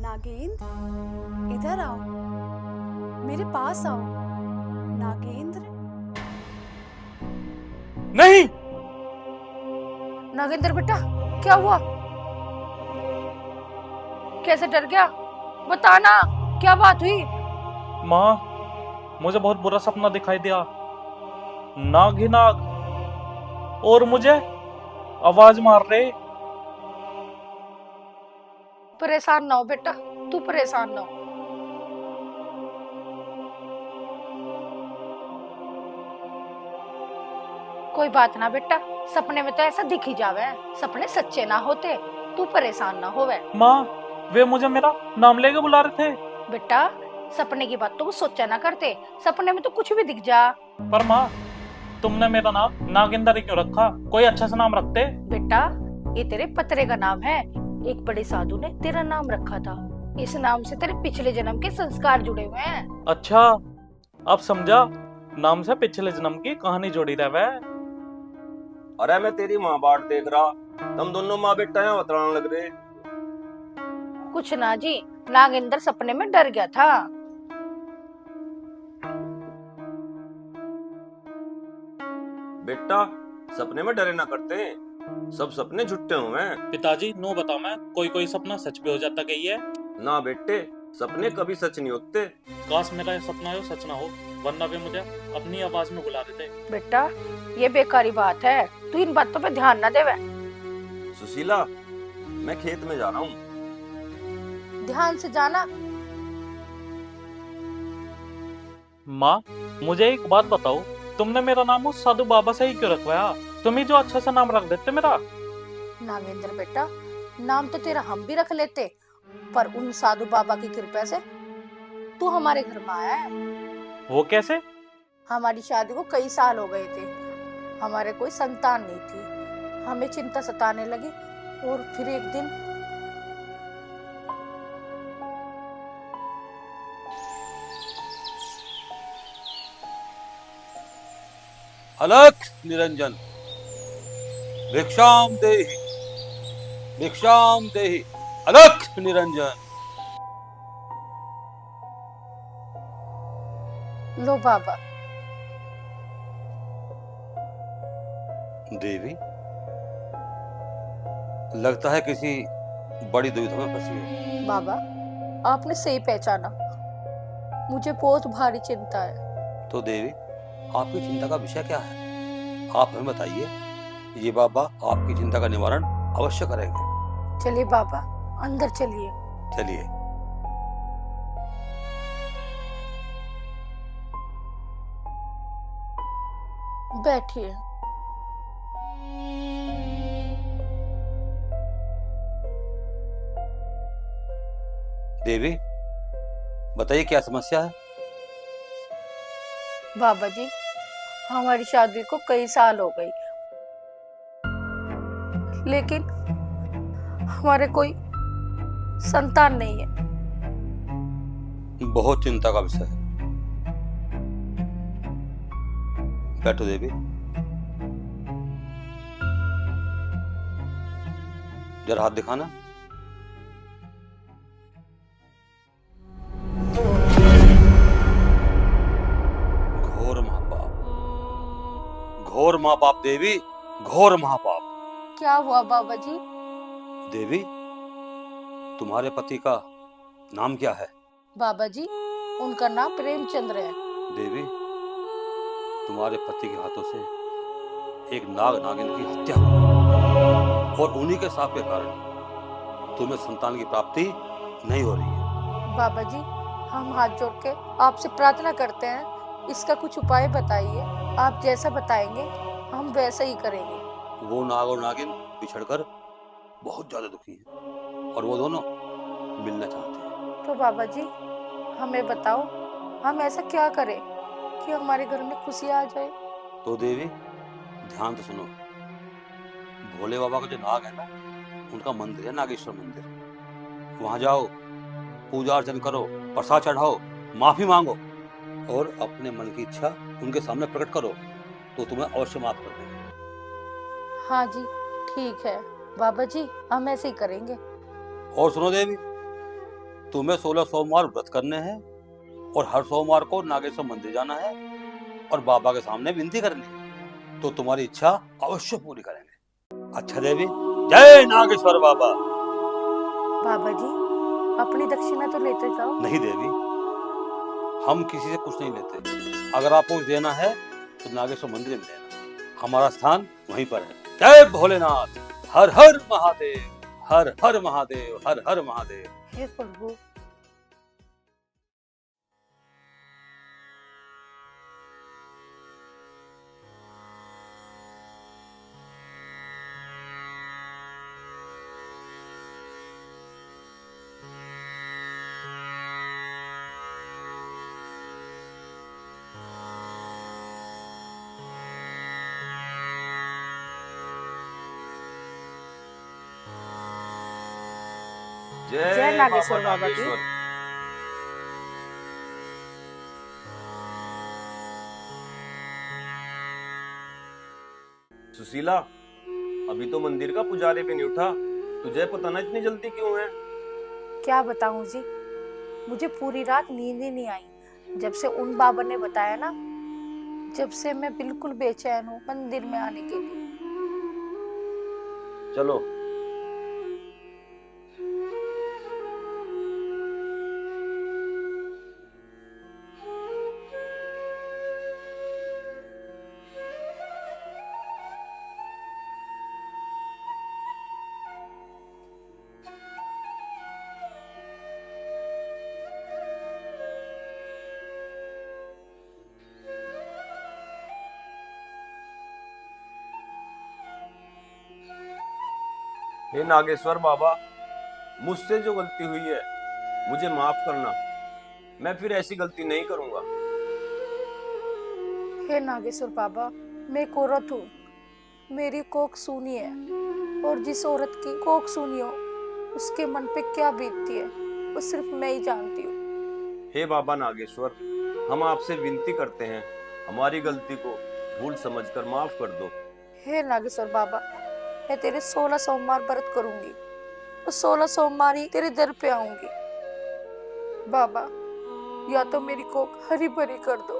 नागेंद्र, इधर आओ, मेरे पास आओ। नागेंद्र। नहीं। नागेंद्र बेटा, क्या हुआ? कैसे डर गया? बताना, क्या बात हुई? माँ, मुझे बहुत बुरा सपना दिखाई दिया। नाग ही नाग, और मुझे आवाज मार रहे। परेशान ना हो बेटा, तू परेशान ना हो। कोई बात ना बेटा, सपने में तो ऐसा दिख ही जावे, सपने सच्चे ना होते। तू परेशान ना होवे। माँ, वे मुझे मेरा नाम लेके बुला रहे थे। बेटा, सपने की बात तो सोचा ना करते, सपने में तो कुछ भी दिख जा। पर माँ, तुमने मेरा नाम नागेंद्र क्यों रखा? कोई अच्छा सा नाम रखते। बेटा, ये तेरे पतरे का नाम है। एक बड़े साधु ने तेरा नाम रखा था। इस नाम से तेरे पिछले जन्म के संस्कार जुड़े हुए हैं। अच्छा, अब समझा। नाम से पिछले जन्म की कहानी जोड़ी रहे। अरे मैं तेरी माँ बाट देख रहा, तुम दोनों माँ बेटा यहाँ बतलाने लग रहे। कुछ ना जी, नागेंद्र सपने में डर गया था। बेटा, सपने में डरे ना करते, सब सपने झूठे हुए हैं। पिताजी, नो बता, मैं कोई सपना सच भी हो जाता गई है। ना बेटे, सपने कभी सच नहीं होते। काश मेरा ये सपना हो सच ना हो, वरना वे मुझे अपनी आवाज में बुला रहे थे। बेटा, ये बेकारी बात है, तू इन बातों पे ध्यान ना देवे। सुशीला, मैं खेत में जा रहा हूँ। ध्यान से जाना। माँ, मुझे एक बात बताओ, तुमने मेरा नाम उस साधु बाबा से ही क्यों रखवाया? तुम ही जो अच्छा सा नाम रख देते मेरा। नागेंद्र बेटा, नाम तो तेरा हम भी रख लेते, पर उन साधु बाबा की कृपा से तू हमारे घर में आया है। वो कैसे? हमारी शादी को कई साल हो गए थे, हमारे कोई संतान नहीं थी। हमें चिंता सताने लगी और फिर एक दिन अलख निरंजन, भिक्षाम देहि, भिक्षाम देहि, अलख निरंजन। लो बाबा। देवी, लगता है किसी बड़ी दुविधा में फंसी हो। बाबा, आपने सही पहचाना, मुझे बहुत भारी चिंता है। तो देवी, आपकी चिंता का विषय क्या है? आप हमें बताइए, ये बाबा आपकी चिंता का निवारण अवश्य करेंगे। चलिए बाबा, अंदर चलिए। चलिए। बैठिए। देवी, बताइए क्या समस्या है? बाबा जी, हमारी शादी को कई साल हो गई, लेकिन हमारे कोई संतान नहीं है। बहुत चिंता का विषय है। बैठो देवी। जरा हाथ दिखाना। घोर महापाप, घोर महापाप देवी, घोर महापाप। क्या हुआ बाबा जी? देवी, तुम्हारे पति का नाम क्या है? बाबा जी, उनका नाम प्रेमचंद्र है। देवी, तुम्हारे पति के हाथों से एक नाग नागिन की हत्या हुई और उन्हीं के शाप के कारण तुम्हें संतान की प्राप्ति नहीं हो रही है। बाबा जी, हम हाथ जोड़ के आपसे प्रार्थना करते हैं, इसका कुछ उपाय बताइए। आप जैसा बताएंगे हम वैसा ही करेंगे। वो नाग और नागिन बिछड़कर बहुत ज्यादा दुखी हैं और वो दोनों मिलना चाहते हैं। तो बाबा जी, हमें बताओ, हम ऐसा क्या करें कि हमारे घर में खुशी आ जाए? तो देवी, ध्यान से सुनो। भोले बाबा का जो नाग है ना, उनका मंदिर है नागेश्वर मंदिर। वहां जाओ, पूजा अर्चन करो, प्रसाद चढ़ाओ, माफी मांगो और अपने मन की इच्छा उनके सामने प्रकट करो, तो तुम्हें अवश्य माफ कर देंगे। हाँ जी, ठीक है बाबा जी, हम ऐसे ही करेंगे। और सुनो देवी, तुम्हें 16 सोमवार व्रत करने हैं और हर सोमवार को नागेश्वर मंदिर जाना है और बाबा के सामने विनती करनी है, तो तुम्हारी इच्छा अवश्य पूरी करेंगे। अच्छा देवी, जय नागेश्वर बाबा। बाबा जी, अपनी दक्षिणा तो लेते जाओ। नहीं देवी, हम किसी से कुछ नहीं लेते। अगर आपको कुछ देना है तो नागेश्वर मंदिर में देना, हमारा स्थान वहीं पर है। जय भोलेनाथ, हर हर महादेव, हर हर महादेव, हर हर महादेव। हे प्रभु, जय नागेश्वर बाबा बाबा की। नागेश्वर। सुशीला, अभी तो मंदिर का पुजारी भी नहीं उठा, तुझे पता ना इतनी जल्दी क्यों है? क्या बताऊं जी, मुझे पूरी रात नींद ही नहीं आई। जब से उन बाबा ने बताया ना, जब से मैं बिल्कुल बेचैन हूँ मंदिर में आने के लिए। चलो। हे नागेश्वर बाबा, मुझसे जो गलती हुई है मुझे माफ करना, मैं फिर ऐसी गलती नहीं करूंगा। हे नागेश्वर बाबा, मैं एक औरत हूँ, मेरी कोख सूनी है, और जिस औरत की कोख सूनी हो उसके मन पे क्या बीतती है वो सिर्फ मैं ही जानती हूँ। हे बाबा नागेश्वर, हम आपसे विनती करते हैं, हमारी गलती को भूल समझकर माफ कर दो। हे नागेश्वर बाबा, मैं तेरे 16 सोमवार व्रत करूंगी और 16 सोमवार ही तेरे दर पे आऊंगी। बाबा, या तो मेरी कोख हरी भरी कर दो,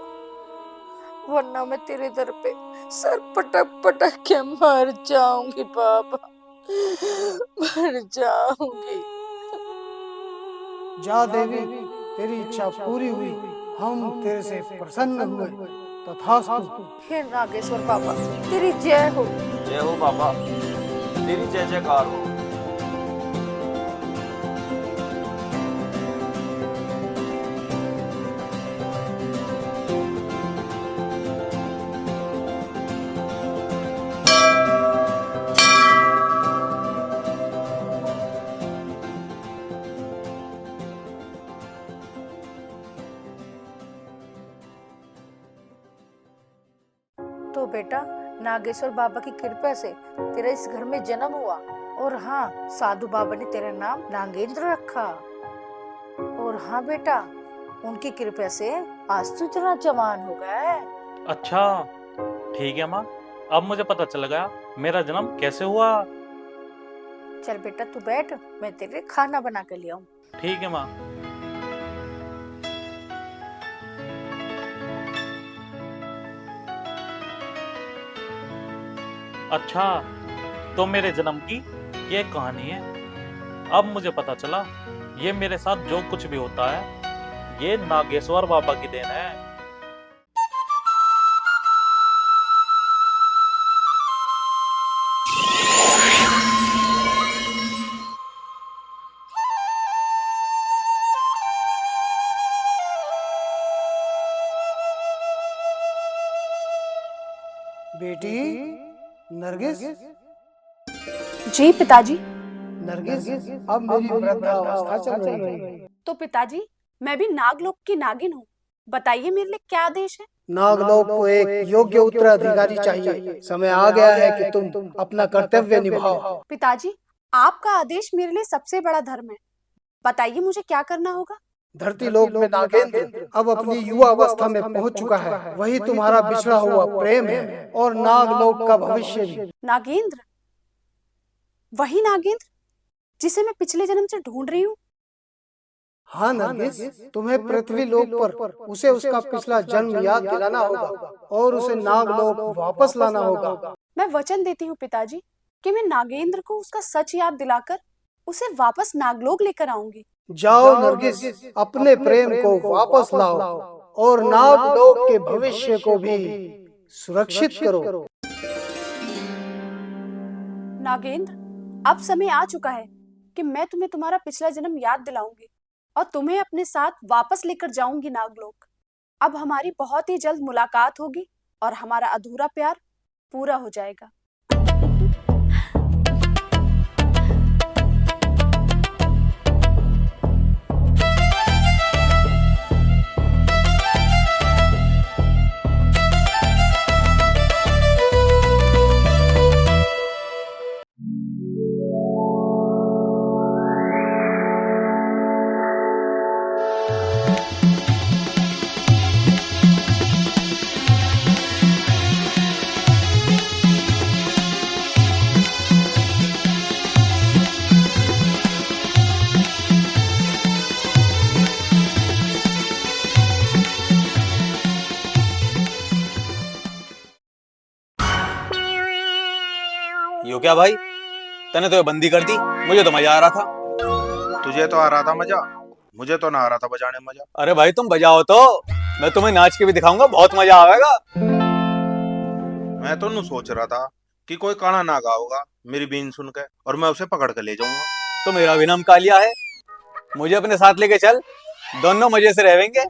वरना मैं तेरे दर पे सर पटक पटक के मर जाऊंगी बाबा, मर जाऊंगी। जा देवी, तेरी इच्छा पूरी हुई, हम तेरे से प्रसन्न हुए, तथास्तु। हे नागेश्वर बाबा, तेरी जय हो। जय हो बाबा, तेरी जय जयकार हो। तो बेटा, नागेश्वर बाबा की कृपा से तेरा इस घर में जन्म हुआ, और हाँ, साधु बाबा ने तेरा नाम नागेंद्र रखा। और हाँ बेटा, उनकी कृपा से आज तू इतना जवान हो गया है। अच्छा, ठीक है माँ, अब मुझे पता चल गया मेरा जन्म कैसे हुआ। चल बेटा तू बैठ, मैं तेरे लिए खाना बना के ले आऊं। ठीक है माँ। अच्छा, तो मेरे जन्म की ये कहानी है। अब मुझे पता चला ये मेरे साथ जो कुछ भी होता है ये नागेश्वर बाबा की देन है। बेटी नरगिस, जी पिताजी। नरगिस, अब मेरी वृद्धावस्था चल रही है। तो पिताजी, मैं भी नागलोक की नागिन हूँ, बताइए मेरे लिए क्या आदेश है। नागलोक को एक योग्य उत्तराधिकारी चाहिए। समय आ गया है कि तुम अपना कर्तव्य निभाओ। पिताजी, आपका आदेश मेरे लिए सबसे बड़ा धर्म है, बताइए मुझे क्या करना होगा। धरती लोक में नागेंद्र अब अपनी युवा अवस्था में पहुंच चुका है। वही तुम्हारा बिछड़ा हुआ प्रेम है और नागलोक का भविष्य भी। नागेंद्र? वही नागेंद्र जिसे मैं पिछले जन्म से ढूंढ रही हूँ? हाँ नरगिस, तुम्हें पृथ्वी लोक पर उसे उसका पिछला जन्म याद दिलाना होगा और उसे नागलोक वापस लाना होगा। मैं वचन देती हूँ पिताजी कि मैं नागेंद्र को उसका सच याद दिलाकर उसे वापस नागलोक लेकर आऊंगी। जाओ नरगिस, अपने प्रेम को वापस लाओ और नागलोक के भविष्य को भी सुरक्षित करो। नागेंद्र, अब समय आ चुका है कि मैं तुम्हें तुम्हारा पिछला जन्म याद दिलाऊंगी और तुम्हें अपने साथ वापस लेकर जाऊंगी नागलोक। अब हमारी बहुत ही जल्द मुलाकात होगी और हमारा अधूरा प्यार पूरा हो जाएगा। यो क्या भाई, तने तो ये बंदी कर दी। मुझे तो मजा आ रहा था। तुझे तो आ रहा था मजा, मुझे तो ना आ रहा था बजाने में मजा। अरे भाई तुम बजाओ तो मैं तुम्हें नाच के भी दिखाऊंगा, बहुत मजा आएगा। मैं तो नू सोच रहा था कि कोई काना नागा होगा मेरी बीन सुन के और मैं उसे पकड़ के ले जाऊंगा। तो मेरा भी नाम कालिया है, मुझे अपने साथ लेके चल, दोनों मजे से रहेंगे।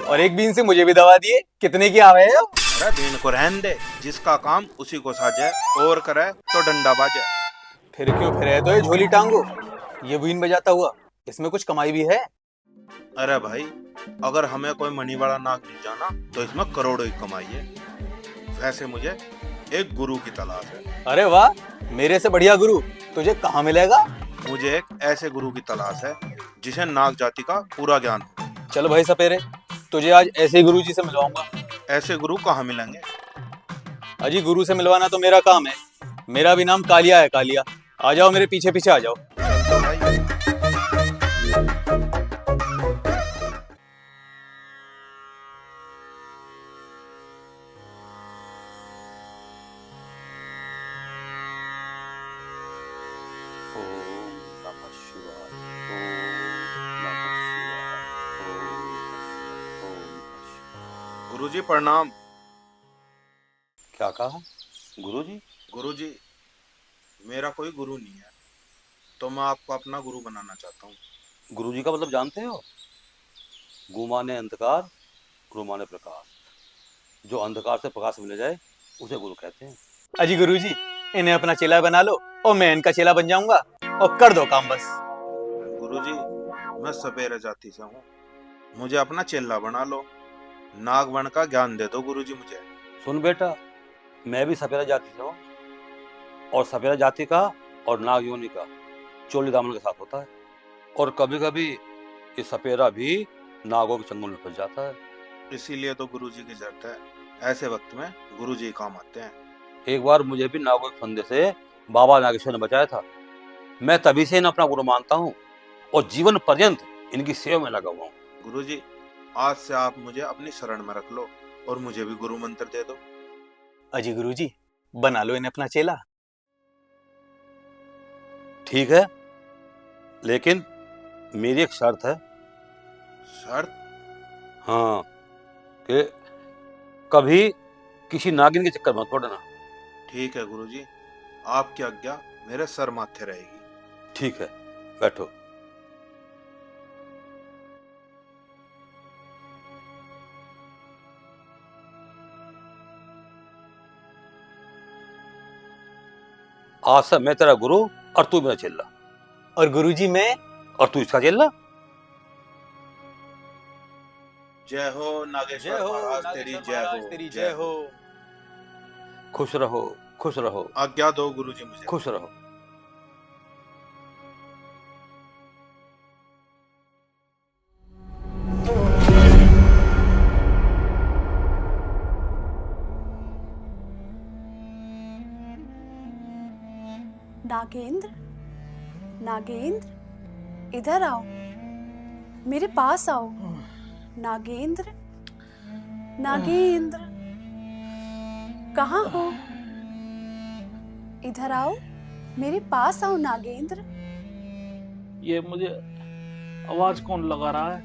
और एक बीन से मुझे भी दवा दिए, कितने की आवे हो? अरे बीन को रहन दे, जिसका काम उसी को साजे, और करे तो डंडा बाजे। फिर क्यों फिर तो ये झोली टांगो, ये बीन बजाता हुआ, इसमें कुछ कमाई भी है। अरे भाई, अगर हमें कोई मनी वाला नाग मिल जाना तो इसमें करोड़ों की कमाई है। वैसे मुझे एक गुरु की तलाश है। अरे वाह, मेरे से बढ़िया गुरु तुझे कहाँ मिलेगा? मुझे एक ऐसे गुरु की तलाश है जिसे नाग जाति का पूरा ज्ञान हो। चल भाई सपेरे, तुझे आज ऐसे गुरु जी से मिलवाऊंगा। ऐसे गुरु कहाँ मिलेंगे? अजी गुरु से मिलवाना तो मेरा काम है, मेरा भी नाम कालिया है, कालिया। आ जाओ मेरे पीछे पीछे आ जाओ। तो भाई गुरुजी प्रणाम। क्या कहा गुरुजी? गुरुजी, मेरा कोई गुरु नहीं है, तो मैं आपको अपना गुरु बनाना चाहता हूँ। गुरुजी का मतलब जानते हो? गु माने अंधकार, गुरु माने प्रकाश। जो अंधकार से प्रकाश मिल जाए उसे गुरु कहते हैं। अजी गुरुजी, इन्हें अपना चेला बना लो और मैं इनका चेला बन जाऊंगा और कर दो काम बस। गुरुजी, मैं सपेरे जाति से हूँ, मुझे अपना चेला बना लो, नागवन का ज्ञान दे दो गुरुजी मुझे। सुन बेटा, मैं भी सपेरा जाति से हूँ और सपेरा जाति का और नाग योनि का चोली दामन के साथ होता है, और कभी कभी ये सपेरा भी नागों के चंगुल में फंस जाता है। इसीलिए तो गुरुजी की जरूरत है, ऐसे वक्त में गुरुजी काम आते हैं। एक बार मुझे भी नागों के फंदे से बाबा नागेश्वर ने बचाया था। मैं तभी से इन्हें अपना गुरु मानता हूँ और जीवन पर्यंत इनकी सेवा में लगा हुआ हूँ। गुरुजी, आज से आप मुझे अपनी शरण में रख लो और मुझे भी गुरु मंत्र दे दो। अजी गुरुजी, बना लो इन्हें अपना चेला। ठीक है, लेकिन मेरी एक शर्त है। शर्त? हाँ, कि कभी किसी नागिन के चक्कर मत पड़ना। ठीक है गुरुजी, आपकी आज्ञा मेरे सर माथे रहेगी। ठीक है, बैठो। आज से मैं तेरा गुरु और तू मेरा चेला, और गुरुजी मैं और तू इसका चेला। जय हो नागेश्वर महाराज, तेरी जय हो, तेरी जय हो। खुश रहो, खुश रहो। आज्ञा दो गुरुजी मुझे। खुश रहो। नागेंद्र, नागेंद्र, इधर आओ। मेरे पास आओ। नागेंद्र, नागेंद्र, कहाँ हो? इधर आओ, मेरे पास आओ नागेंद्र। ये मुझे आवाज कौन लगा रहा है?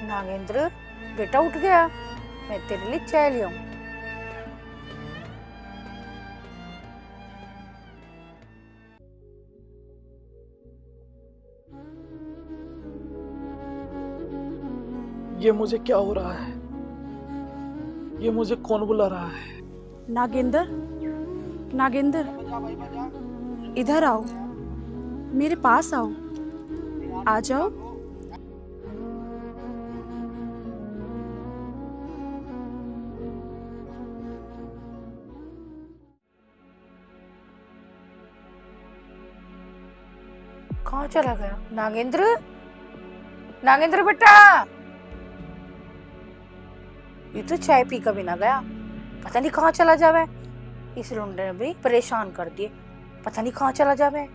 नागेंद्र बेटा उठ गया, मैं तेरे लिए चाय ले आऊं। ये मुझे क्या हो रहा है? ये मुझे कौन बुला रहा है? नागेंद्र, नागेंद्र, इधर आओ, मेरे पास आओ, आ जाओ। कहाँ चला गया नागेंद्र? नागेंद्र बेटा, ये तो चाय पी कर भी ना गया, पता नहीं कहाँ चला जावे। इस लुंडे ने भी परेशान कर दिए, पता नहीं कहाँ चला जावे।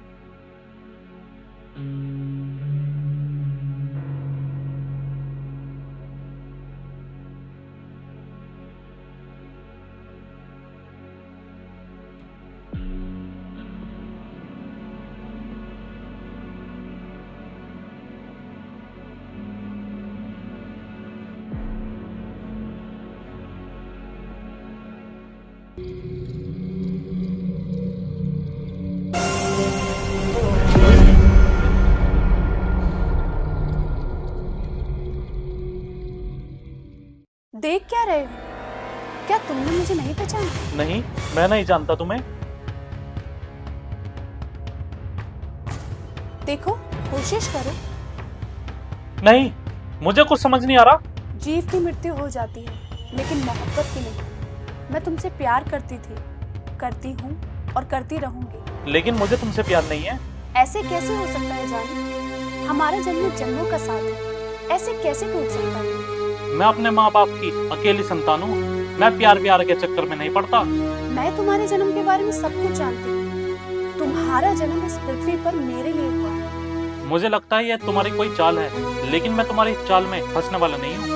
देख क्या रहे हो? क्या तुमने मुझे नहीं पहचाना? नहीं, मैं नहीं जानता तुम्हें। देखो, कोशिश करो। नहीं, मुझे कुछ समझ नहीं आ रहा। जीव की मृत्यु हो जाती है, लेकिन मोहब्बत की नहीं। मैं तुमसे प्यार करती थी, करती हूँ और करती रहूंगी। लेकिन मुझे तुमसे प्यार नहीं है। ऐसे कैसे हो सकता है जानी? हमारा जन्म जन्मों का साथ है, ऐसे कैसे टूट सकता है? मैं अपने माँ बाप की अकेली संतान हूँ। मैं प्यार के चक्कर में नहीं पड़ता। मैं तुम्हारे जन्म के बारे में सब कुछ जानती हूँ। तुम्हारा जन्म इस पृथ्वी पर मेरे लिए हुआ है। मुझे लगता है ये तुम्हारी कोई चाल है, लेकिन मैं तुम्हारी चाल में फंसने वाला नहीं हूँ।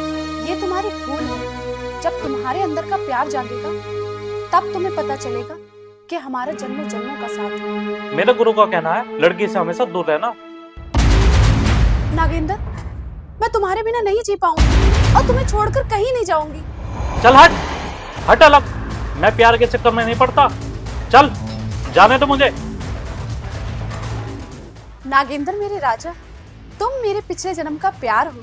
ये तुम्हारी भूल है। जब तुम्हारे अंदर का प्यार जागेगा, तब तुम्हें पता चलेगा कि हमारा जन्म जन्मों का साथ है। मेरे गुरु का कहना है लड़की से हमेशा दूर रहना। नागेंद्र, मैं तुम्हारे बिना नहीं जी पाऊंगी और तुम्हें छोड़कर कहीं नहीं जाऊंगी। चल हट, हट अलग। मैं प्यार के चक्कर में नहीं पड़ता। चल, जाने दो मुझे। नागेंद्र मेरे राजा, तुम मेरे पिछले जन्म का प्यार हो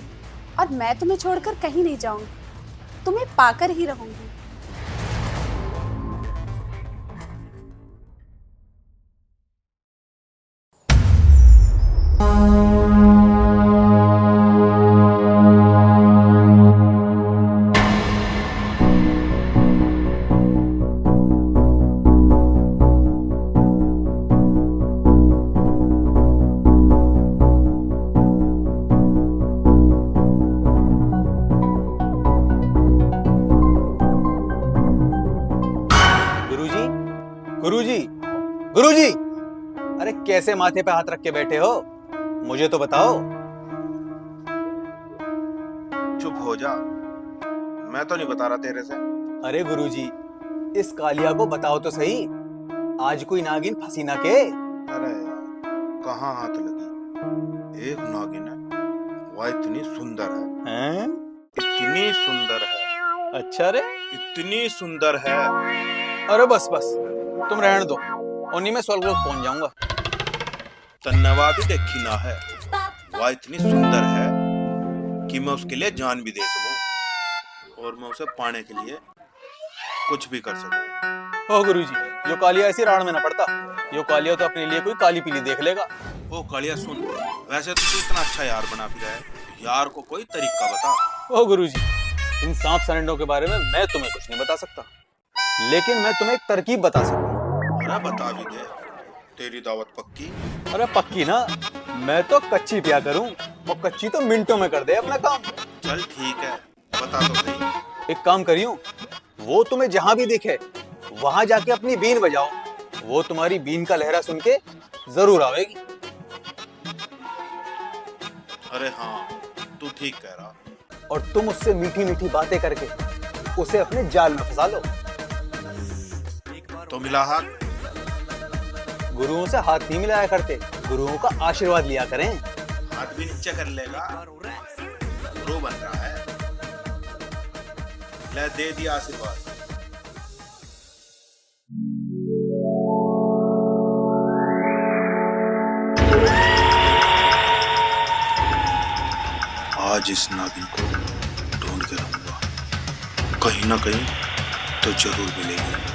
और मैं तुम्हें छोड़कर कहीं नहीं जाऊंगी। तुम्हें पाकर ही रहूंगी। गुरुजी, गुरुजी, अरे कैसे माथे पे हाथ रख के बैठे हो? मुझे तो बताओ। चुप हो जा, मैं तो नहीं बता रहा तेरे से। अरे गुरुजी, इस कालिया को बताओ तो सही, आज कोई नागिन फंसी ना के। अरे यार, कहाँ हाथ लगी? एक नागिन है, वह इतनी सुंदर है। हैं? इतनी सुंदर है। अच्छा रे। इतनी सुंदर है। अरे बस बस, तुम रहने दो, उन्हीं में स्वर्ग पहुंच जाऊंगा। धन्यवाद ही देखी ना है, वह इतनी सुंदर है कि मैं उसके लिए जान भी दे सकूं और मैं उसे पाने के लिए कुछ भी कर सकूं। ओ गुरुजी, यो कालिया ऐसी राण में ना पड़ता। यो कालिया तो अपने लिए कोई काली पीली देख लेगा। ओ कालिया सुन, वैसे तो तू इतना अच्छा यार बना फिरा है, यार को कोई तरीका बता। ओ गुरुजी, इन सांप सरेंडों के बारे में मैं तुम्हें कुछ नहीं बता सकता, लेकिन मैं तुम्हें एक तरकीब बता सकता हूँ। अरे बता भी दे, तेरी दावत पक्की? अरे पक्की ना, मैं तो कच्ची पिया करूं, वो कच्ची तो मिनटों में कर दे अपना काम। चल ठीक है, बता तो सही। एक काम करियो, वो तुम्हें जहां भी दिखे वहां जाके अपनी बीन बजाओ। वो तुम्हारी बीन का लहरा सुन के जरूर आवेगी। अरे हाँ, तू ठीक कह रहा। और तुम उससे मीठी मीठी बातें करके उसे अपने जाल में फंसा लो। तो मिला हाथ। गुरुओं से हाथ नहीं मिलाया करते, गुरुओं का आशीर्वाद लिया करें। हाथ भी नीचे कर लेगा, गुरु बन रहा है। ले दे दिया आशीर्वाद। आज इस नागिन को ढूंढ के रहूंगा, कहीं ना कहीं तो जरूर मिलेगी।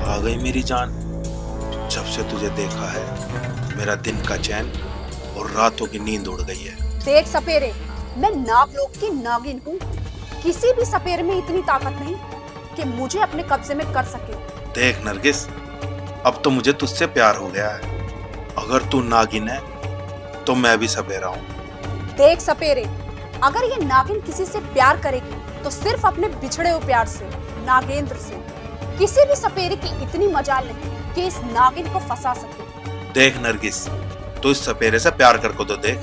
आ गई मेरी जान। जब से तुझे देखा है मेरा दिन का चैन और रातों की नींद उड़ गई है। देख सपेरे, मैं नागलोक की नागिन हूँ। किसी भी सपेरे में इतनी ताकत नहीं कि मुझे अपने कब्जे में कर सके। देख नरगिस, अब तो मुझे तुझसे प्यार हो गया है। अगर तू नागिन है तो मैं भी सपेरा हूँ। देख सपेरे, अगर ये नागिन किसी से प्यार करेगी तो सिर्फ अपने बिछड़े हुए प्यार से, नागेंद्र से। किसी भी सपेरे की इतनी मजाल नहीं कि इस नागिन को फंसा सके। देख नरगिस, तू इस सपेरे से प्यार करके तो देख।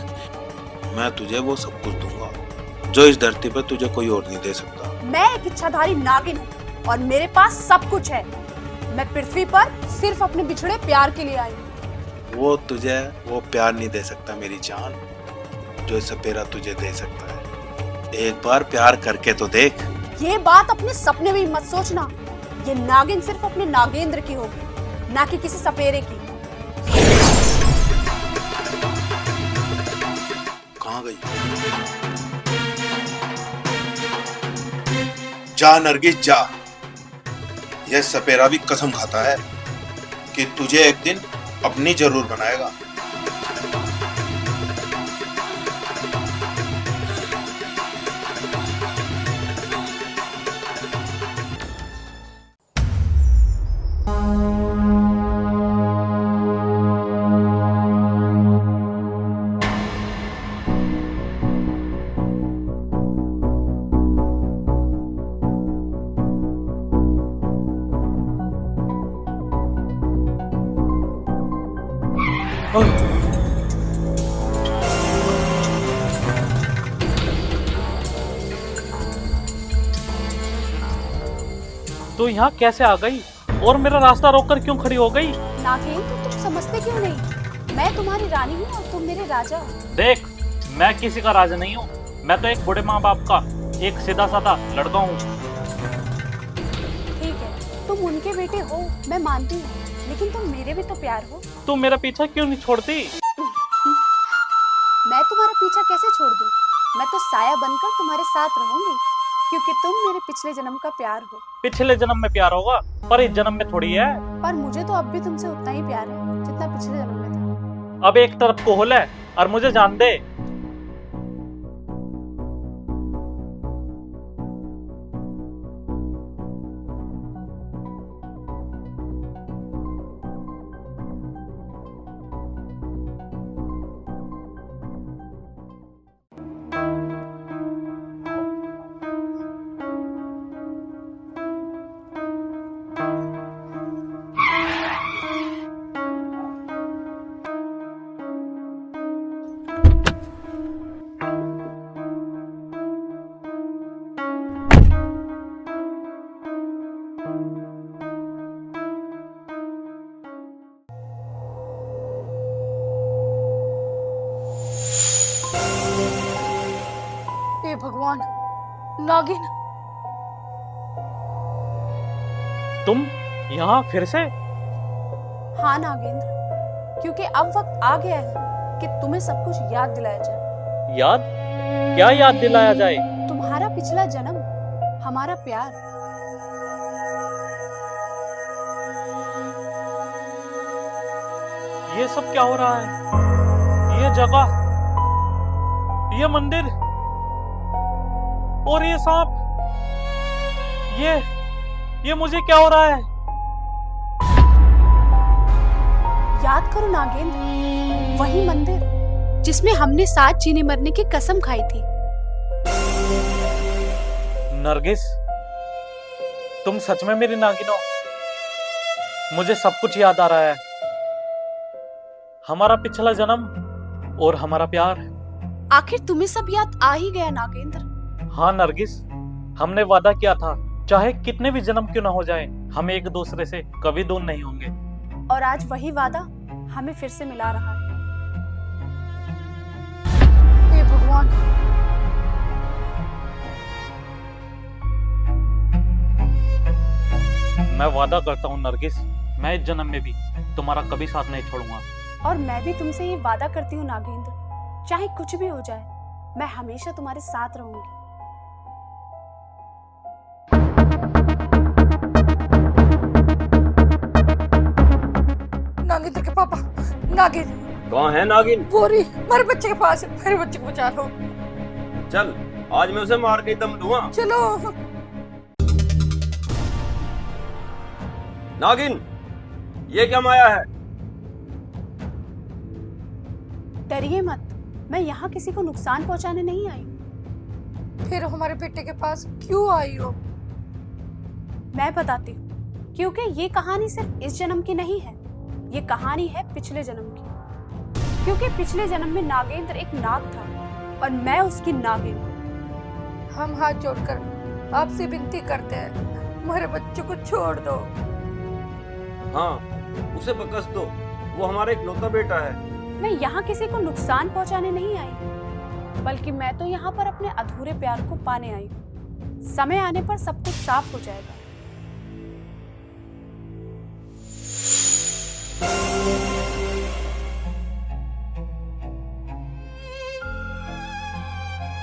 मैं तुझे वो सब कुछ दूंगा जो इस धरती पर तुझे कोई और नहीं दे सकता। मैं एक इच्छाधारी नागिन हूँ और मेरे पास सब कुछ है। मैं पृथ्वी पर सिर्फ अपने बिछड़े प्यार के लिए आई हूँ। वो तुझे वो प्यार नहीं दे सकता मेरी जान, जो सपेरा तुझे दे सकता है। एक बार प्यार करके तो देख। ये बात अपने सपने में ही मत सोचना। ये नागिन सिर्फ अपने नागेंद्र की होगी, ना कि किसी सपेरे की। कहाँ गई? जा नरगिस जा। यह सपेरा भी कसम खाता है कि तुझे एक दिन अपनी जरूर बनाएगा। तो यहाँ कैसे आ गई और मेरा रास्ता रोककर क्यों खड़ी हो गई? नागेंद्र, तुम समझते क्यों नहीं? मैं तुम्हारी रानी हूँ और तुम मेरे राजा। देख, मैं किसी का राजा नहीं हूँ। मैं तो एक बूढ़े माँ बाप का एक सीधा साधा लड़का हूँ। ठीक है, तुम उनके बेटे हो, मैं मानती हूँ, लेकिन तुम मेरे भी तो प्यार हो। तुम मेरा पीछा क्यों नहीं छोड़ती? मैं तुम्हारा पीछा कैसे छोड़ दूँ? मैं तो साया बनकर तुम्हारे साथ रहूंगी, क्योंकि तुम मेरे पिछले जन्म का प्यार हो। पिछले जन्म में प्यार होगा, पर इस जन्म में थोड़ी है। पर मुझे तो अब भी तुमसे उतना ही प्यार है जितना पिछले जन्म में था। अब एक तरफ को है और मुझे जान दे। नागिन, तुम यहाँ फिर से? हाँ नागेंद्र, क्योंकि अब वक्त आ गया है कि तुम्हें सब कुछ याद दिलाया जाए। याद? क्या याद दिलाया जाए? तुम्हारा पिछला जन्म, हमारा प्यार। ये सब क्या हो रहा है? ये जगह, ये मंदिर और ये सांप, ये मुझे क्या हो रहा है? याद करो नागेंद्र, वही मंदिर जिसमें हमने साथ जीने मरने की कसम खाई थी। नरगिस, तुम सच में मेरी नागिन हो? मुझे सब कुछ याद आ रहा है, हमारा पिछला जन्म और हमारा प्यार। आखिर तुम्हें सब याद आ ही गया नागेंद्र। हाँ नरगिस, हमने वादा किया था, चाहे कितने भी जन्म क्यों ना हो जाए, हम एक दूसरे से कभी दूर नहीं होंगे। और आज वही वादा हमें फिर से मिला रहा है। हे भगवान, मैं वादा करता हूँ नरगिस, मैं इस जन्म में भी तुम्हारा कभी साथ नहीं छोड़ूंगा। और मैं भी तुमसे ये वादा करती हूँ नागेंद्र, चाहे कुछ भी हो जाए, मैं हमेशा तुम्हारे साथ रहूंगी। नागिन के पापा, नागिन, कहाँ है नागिन? वो रही मेरे बच्चे के पास है, मेरे बच्चे को बचा लो। चल, आज मैं उसे मार के ही दम लूंगा। चलो। नागिन, ये क्या माया है? डरिए मत, मैं यहाँ किसी को नुकसान पहुँचाने नहीं आई हूँ। फिर हमारे बेटे के पास क्यों आई हो? मैं बताती हूँ, क्योंकि ये कहानी सिर्फ इस जन्म की नहीं है, ये कहानी है पिछले जन्म की। क्योंकि पिछले जन्म में नागेंद्र एक नाग था और मैं उसकी नागिन हूँ। हम हाथ जोड़कर आपसे विनती करते हैं, हमारे बच्चे को छोड़ दो। हाँ, उसे बकस दो, वो हमारा इकलौता बेटा है। मैं यहाँ किसी को नुकसान पहुँचाने नहीं आई, बल्कि मैं तो यहाँ पर अपने अधूरे प्यार को पाने आई हूँ। समय आने पर सब कुछ साफ हो जाएगा।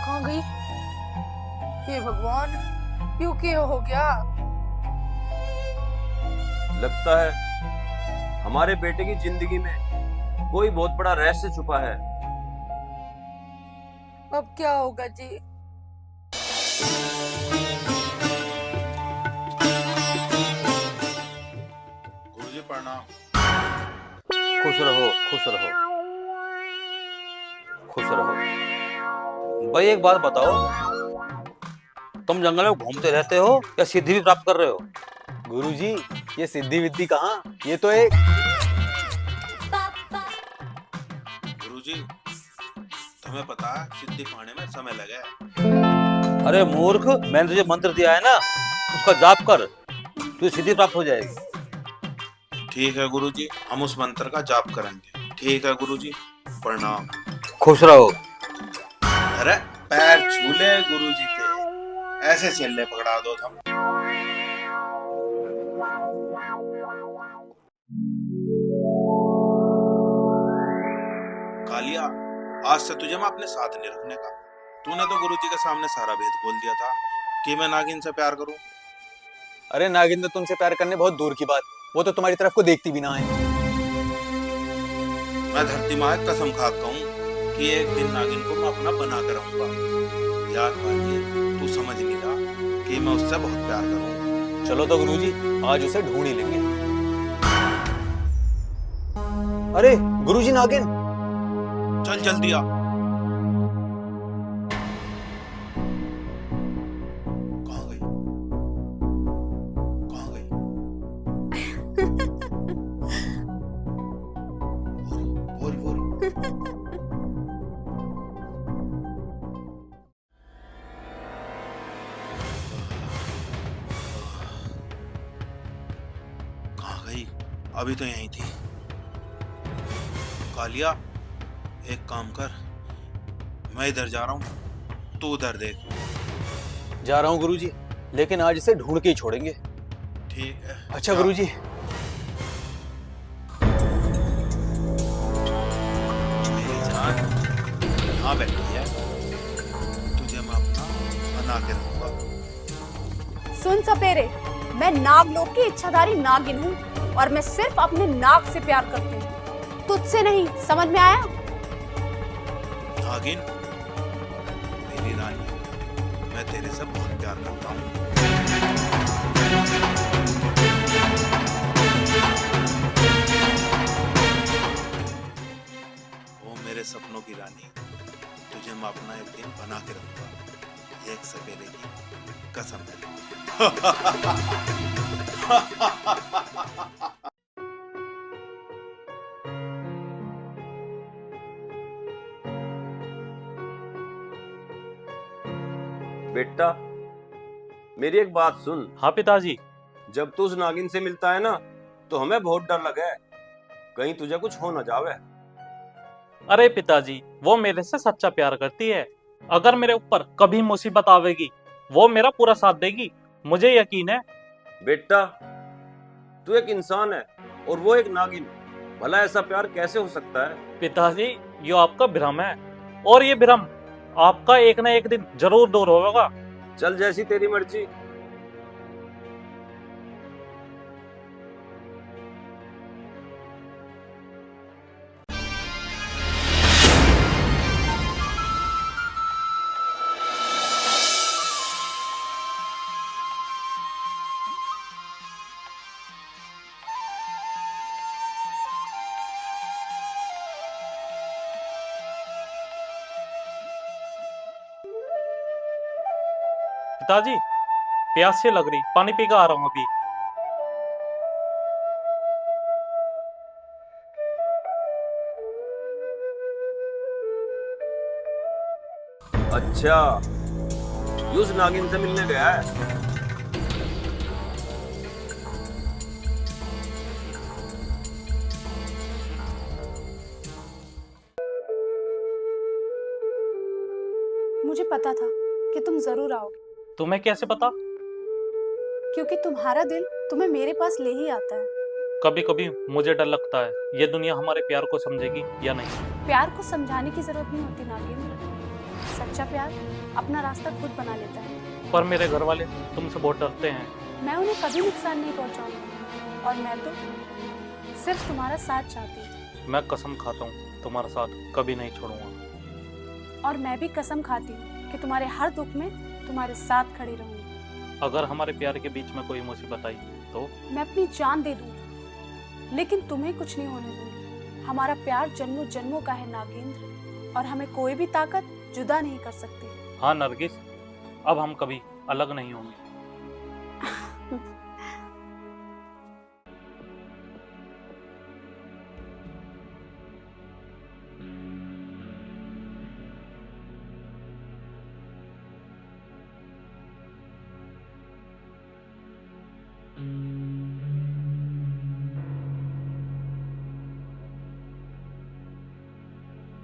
कहाँ गई? हे भगवान, क्यों क्या हो गया? लगता है हमारे बेटे की जिंदगी में कोई बहुत बड़ा रहस्य छुपा है। अब क्या होगा जी? गुरुजी प्रणाम। खुश रहो, खुश रहो, खुश रहो। भाई एक बात बताओ, तुम जंगल में घूमते रहते हो या सिद्धि भी प्राप्त कर रहे हो? गुरुजी, ये सिद्धि विद्धि कहाँ, ये तो एक गुरुजी, तुम्हें पता है सिद्धि पाने में समय लगे है। अरे मूर्ख, मैंने तुझे मंत्र दिया है ना, उसका जाप कर, तुझे सिद्धि प्राप्त हो जाएगी। ठीक है गुरुजी, हम उस मंत्र का जाप करेंगे। ठीक है गुरुजी, प्रणाम। खुश रहो। अरे पैर छूले गुरुजी के, ऐसे चलने पकड़ा दो तुम। कालिया, आज से तुझे मैं अपने साथ नहीं रखने का। तूने तो गुरुजी के सामने सारा भेद बोल दिया था कि मैं नागिन से प्यार करूं। अरे नागिन तो तुमसे प्यार करने बहुत दूर की बात, वो तो तुम्हारी तरफ को देखती भी ना है। मैं धरती माँ की कसम खाता हूँ कि एक दिन नागिन को मैं अपना बना कर रहूंगा। याद पाइए, तू समझ नहीं रहा कि मैं उससे बहुत प्यार करूँ। चलो तो गुरुजी, आज उसे ढूंढ ही लेंगे। अरे गुरुजी, नागिन! चल जल्दी आ। कहाँ गई? कहाँ गई? बोल बोल। कहाँ गई? अभी तो यहीं थी। कालिया, एक काम कर, मैं इधर जा रहा हूँ, तू उधर देख। जा रहा हूँ गुरुजी, लेकिन आज इसे ढूंढ के ही छोड़ेंगे। ठीक है। अच्छा गुरुजी। मेरी जान यहाँ बैठी है, तुझे मैं अपना बना के रहूंगा। सुन सपेरे, मैं नागलोक की इच्छाधारी नागिन हूँ और मैं सिर्फ अपने नाग से प्यार करती हूँ, तुझसे नहीं। समझ में आया? नागिन, मेरी रानी, मैं तेरे से बहुत प्यार करता हूँ। ओ मेरे सपनों की रानी, तुझे मैं अपना एक दिन बना के रहूंगा, ये एक सपेरे की कसम है। बेटा, मेरी एक बात सुन। हाँ पिताजी। जब तू उस नागिन से मिलता है ना, तो हमें बहुत डर लगा है, कहीं तुझे कुछ हो ना जावे। अरे पिताजी, वो मेरे से सच्चा प्यार करती है। अगर मेरे ऊपर कभी मुसीबत आवेगी, वो मेरा पूरा साथ देगी, मुझे यकीन है। बेटा, तू एक इंसान है और वो एक नागिन, भला ऐसा प्यार कैसे हो सकता है? पिताजी, ये आपका भ्रम है, और ये भ्रम आपका एक ना एक दिन जरूर दूर होगा। चल, जैसी तेरी मर्जी। पिताजी, प्यास से लग रही, पानी पी के आ रहा हूँ अभी। अच्छा, ये उस नागिन से मिलने गया है। मुझे पता था कि तुम जरूर आओगे, तुम्हें कैसे पता? क्योंकि तुम्हारा दिल तुम्हें मेरे पास ले ही आता है। कभी कभी मुझे डर लगता है, ये दुनिया हमारे प्यार को समझेगी या नहीं। प्यार को समझाने की जरूरत नहीं होती नागिन, सच्चा प्यार अपना रास्ता खुद बना लेता है। पर मेरे घर वाले तुमसे बहुत डरते हैं। मैं उन्हें कभी नुकसान नहीं पहुंचाऊंगी, और मैं तो सिर्फ तुम्हारा साथ चाहती हूँ। मैं कसम खाता हूँ, तुम्हारा साथ कभी नहीं छोड़ूंगा। और मैं भी कसम खाती हूँ कि तुम्हारे हर दुख में तुम्हारे साथ खड़ी रहूंगी। अगर हमारे प्यार के बीच में कोई मुसीबत आई तो? मैं अपनी जान दे दूंगी, लेकिन तुम्हें कुछ नहीं होने दूंगी। हमारा प्यार जन्मों जन्मों का है नागेंद्र, और हमें कोई भी ताकत जुदा नहीं कर सकती। हाँ नरगिस, अब हम कभी अलग नहीं होंगे।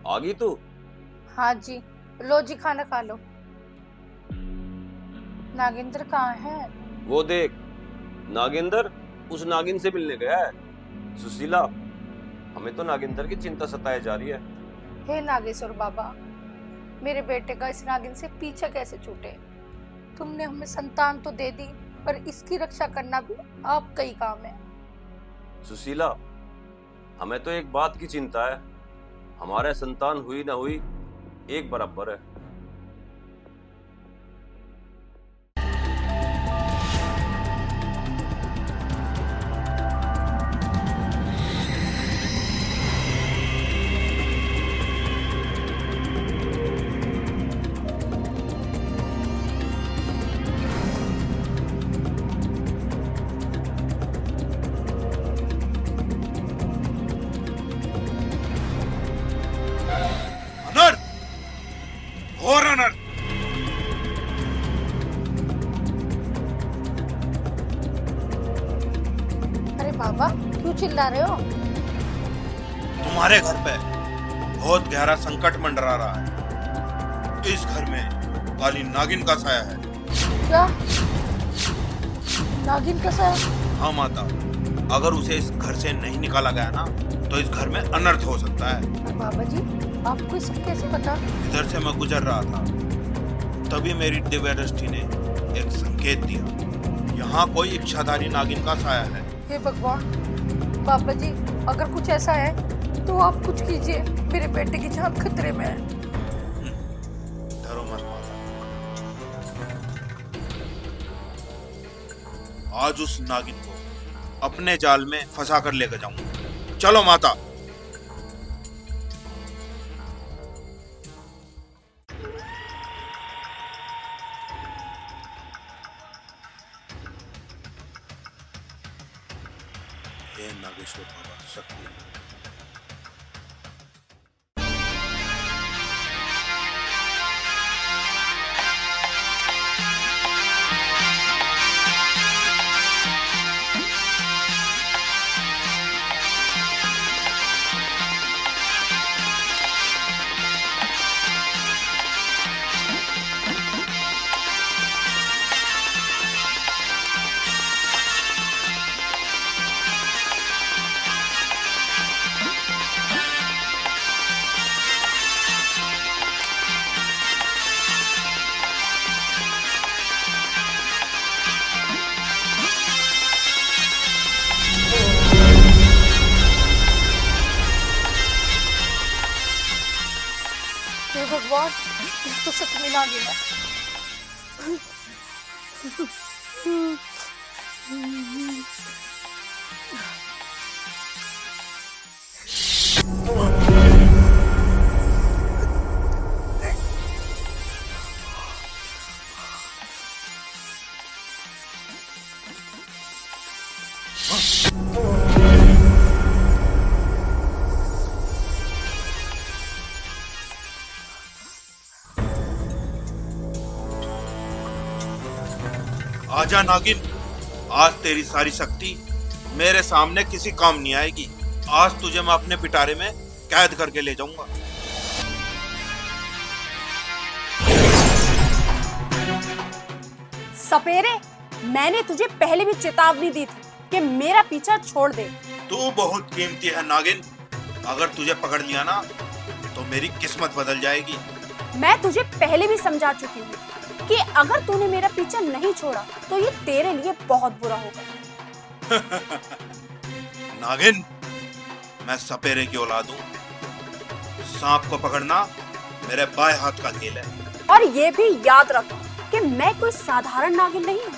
आ गई तू? हाँ जी, लो जी खाना खा लो। नागेंद्र कहाँ है? वो देख, नागेंद्र उस नागिन से मिलने गया है। सुशीला, हमें तो नागेंद्र की चिंता सताए जा रही है। हे नागेश्वर बाबा, मेरे बेटे का इस नागिन से पीछा कैसे छूटे? तुमने हमें संतान तो दे दी, पर इसकी रक्षा करना भी आपका ही काम है। सुशीला, हमें तो एक बात की चिंता है, हमारे संतान हुई ना हुई एक बराबर है। अनर्थ, घोर अनर्थ। अरे बाबा, क्यों चिल्ला रहे हो? तुम्हारे घर पे बहुत गहरा संकट मंडरा रहा है। इस घर में काली नागिन का साया है। क्या? नागिन का साया? हाँ माता, अगर उसे इस घर से नहीं निकाला गया ना तो इस घर में अनर्थ हो सकता है। बाबा जी, आपको ये सब कैसे पता? इधर से मैं गुजर रहा था, तभी मेरी दिव्य दृष्टि ने एक संकेत दिया। यहाँ कोई इच्छाधारी नागिन का साया है। हे भगवान, बाबा जी अगर कुछ ऐसा है तो आप कुछ कीजिए, मेरे बेटे की जान खतरे में है। डरो मत माता, आज उस नागिन को अपने जाल में फंसा कर लेकर जाऊंगा। चलो माता। हे नागेश्वर बाबा शक्ति। हे भगवान, ये तो सच में नागिन है। आजा नागिन, आज तेरी सारी शक्ति मेरे सामने किसी काम नहीं आएगी। आज तुझे मैं अपने पिटारे में कैद करके ले जाऊंगा। सपेरे, मैंने तुझे पहले भी चेतावनी दी थी कि मेरा पीछा छोड़ दे। तू बहुत कीमती है नागिन, अगर तुझे पकड़ लिया ना तो मेरी किस्मत बदल जाएगी। मैं तुझे पहले भी समझा चुकी हूँ कि अगर तूने मेरा पीछा नहीं छोड़ा तो ये तेरे लिए बहुत बुरा होगा। नागिन, मैं सपेरे की औलाद हूँ। सांप को पकड़ना मेरे बाएं हाथ का खेल है। और ये भी याद रख कि मैं कोई साधारण नागिन नहीं हूँ,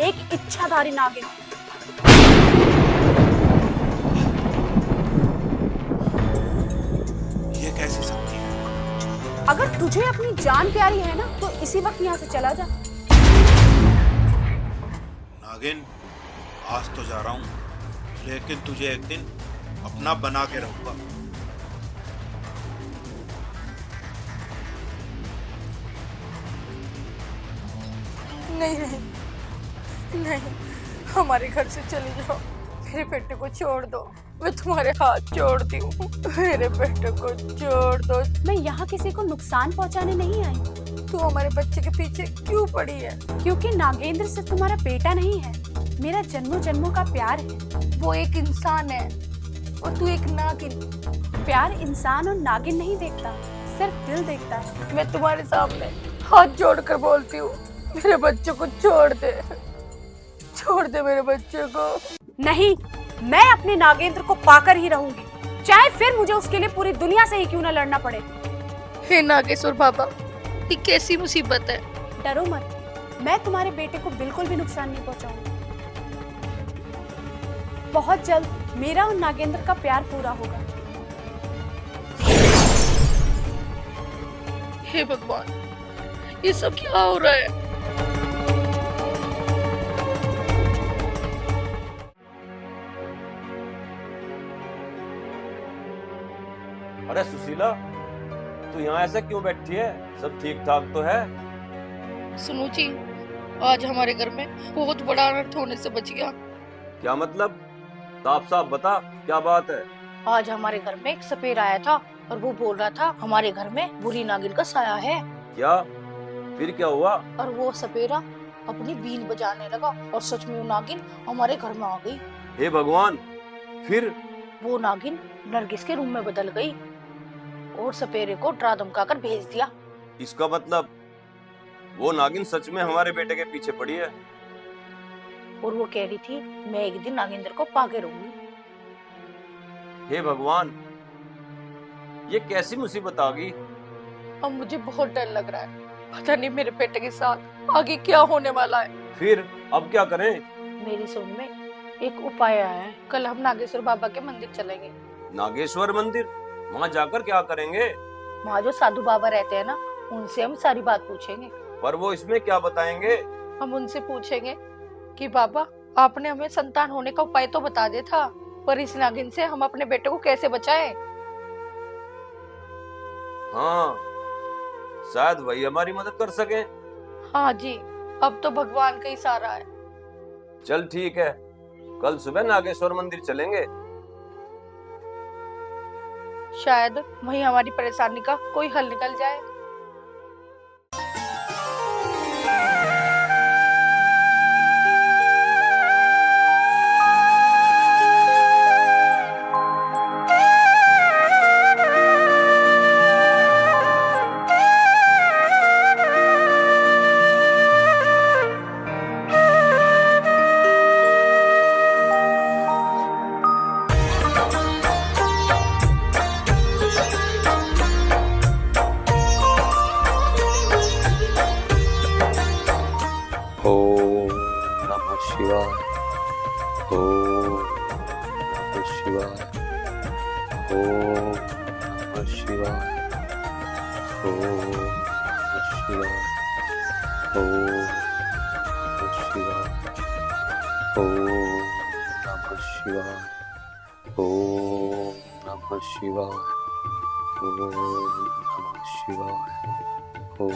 एक इच्छाधारी नागिन हूँ। ये कैसी शक्ति है? अगर तुझे अपनी जान प्यारी है ना तो इसी वक्त यहाँ से चला जा। नागिन, आज तो जा रहा हूँ, लेकिन तुझे एक दिन अपना बना के रहूंगा। नहीं नहीं नहीं, हमारे घर से चले जाओ, मेरे बेटे को छोड़ दो, मैं तुम्हारे हाथ जोड़ती हूँ, मेरे बेटे को छोड़ दो। मैं यहाँ किसी को नुकसान पहुँचाने नहीं आई। तू हमारे बच्चे के पीछे क्यों पड़ी है? क्योंकि नागेंद्र सिर्फ तुम्हारा बेटा नहीं है, मेरा जन्मों जन्मों का प्यार है। वो एक इंसान है और तू एक नागिन। प्यार इंसान और नागिन नहीं देखता, सिर्फ दिल देखता है। मैं तुम्हारे सामने हाथ जोड़कर बोलती हूँ, मेरे बच्चे को छोड़ दे, छोड़ दे मेरे बच्चे को। नहीं, मैं अपने नागेंद्र को पाकर ही रहूंगी, चाहे फिर मुझे उसके लिए पूरी दुनिया से ही क्यों न लड़ना पड़े। हे नागेश्वर बाबा, ये कैसी मुसीबत है? डरो मत, मैं तुम्हारे बेटे को बिल्कुल भी नुकसान नहीं पहुंचाऊंगी। बहुत जल्द मेरा और नागेंद्र का प्यार पूरा होगा। हे भगवान, ये सब क्या हो रहा है? अरे सुशीला, तू यहाँ ऐसे क्यों बैठी है? सब ठीक ठाक तो है? सुनो जी, आज हमारे घर में बहुत बड़ा अनर्थ होने से बच गया। क्या मतलब? साफ साफ बता, क्या बात है? आज हमारे घर में एक सपेरा आया था और वो बोल रहा था हमारे घर में बुरी नागिन का साया है। क्या? फिर क्या हुआ? और वो सपेरा अपनी बीन बजाने लगा और सच में वो नागिन हमारे घर में आ गई। हे भगवान, फिर? वो नागिन नरगिस के रूम में बदल गई और सपेरे को डरा धमका कर भेज दिया। इसका मतलब वो नागिन सच में हमारे बेटे के पीछे पड़ी है। और वो कह रही थी मैं एक दिन नागेंद्र को पाके रहूंगी। हे भगवान, ये कैसी मुसीबत आ गई? अब मुझे बहुत डर लग रहा है, पता नहीं मेरे बेटे के साथ आगे क्या होने वाला है। फिर अब क्या करें? मेरी समझ में एक उपाय आया है। कल हम नागेश्वर बाबा के मंदिर चलेंगे। नागेश्वर मंदिर? वहाँ जाकर क्या करेंगे? वहाँ जो साधु बाबा रहते हैं ना, उनसे हम सारी बात पूछेंगे। पर वो इसमें क्या बताएंगे? हम उनसे पूछेंगे कि बाबा आपने हमें संतान होने का उपाय तो बता दिया था, पर इस नागिन से हम अपने बेटे को कैसे बचाएं? हाँ, शायद वही हमारी मदद कर सके। हाँ जी, अब तो भगवान का ही सहारा है। चल ठीक है, कल सुबह नागेश्वर मंदिर चलेंगे। शायद वही हमारी परेशानी का कोई हल निकल जाए। ओम नमः शिवाय। ओम नमः शिवाय। ओम नमः शिवाय। ओम नमः शिवाय। ओम नमः शिवाय। ओम नमः शिवाय। ओम नमः शिवाय। ओम नमः शिवाय। ओम